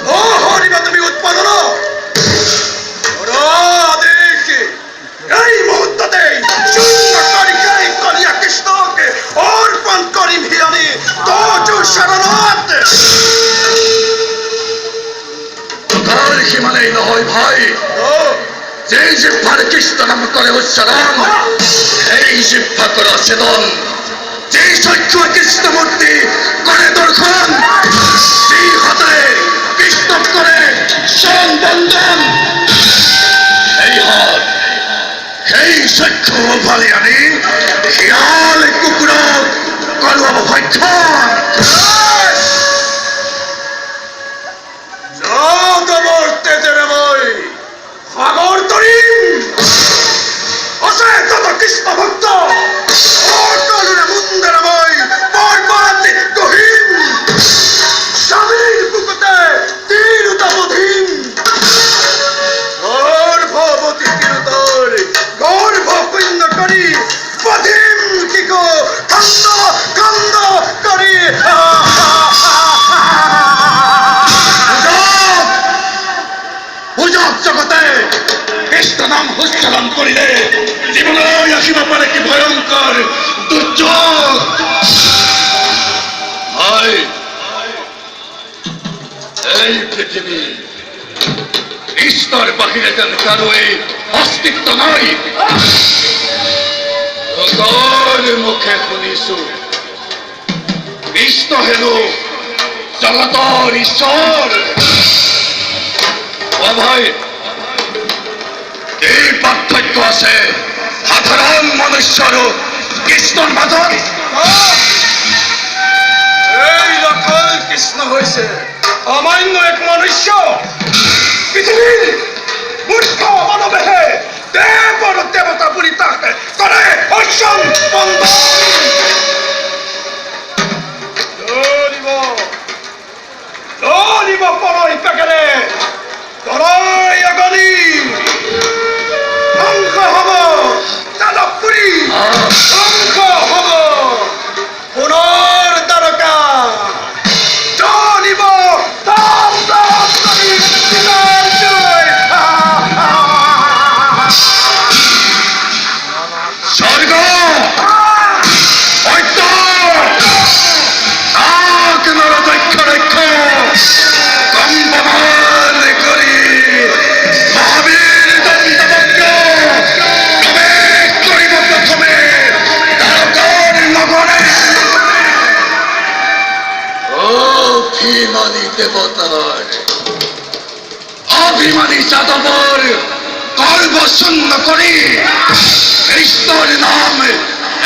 Oh, Hari Matami Utpadana! Ora, Adi! যে জিহ্বার কৃষ্ণ নাম করে উচ্চারণ, এই জিহ্বা করে সেদন। যে চক্ষু কৃষ্ণমূর্তি করে দর্শন, সেই হাতে কৃষ্ণ করে সন বন্ধন। এই হাত, এই চক্ষু ভালে আনি শিয়াল কুকুরক করব ভক্ষণ। সাগর তরিম অচেতন কৃষ্ণ ভক্ত মুন্দারময় পর্বত গহীন স্বামীর বুকুতে তীর উদাবধীন গর্ভবতী তিরুতর গর্ভ পূর্ণ করি বধিম কিকো খন্দ খন্দ করি। জগতে কৃষ্ণ নাম উচ্চারণ করিলে জীবনে আসিবা পারে কি ভয়ঙ্কর দুর্যোগ। এই পৃথিবী ঈশ্বর বাহিরে যেন কারো অস্তিত্ব নাই। মুখে শুনিছো কৃষ্ণ হেন জগতর ঈশ্বর। ভাই, এই পার্থক্য আছে সাধারণ মনুষ্যর কৃষ্ণর মাঝত। এই লক্ষণ কৃষ্ণ হয়েছে অমান্য এক মনুষ্য। পৃথিবীর মূর্খ মানবেহে দেবর দেবতা বলি তাকে করে অর্জন বন্ধ। পরই পেকেলে তরই অগণি ধ্বংস হব চালকপুরী, ধ্বংস হব পুনর দ্বারকা। জানিব স্বর্গ দেবতার অভিমানী যাদবর গর্ব শূন্য করি কৃষ্ণর নাম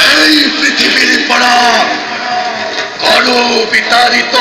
এই পৃথিবীর পড়া করো বিতাড়িত।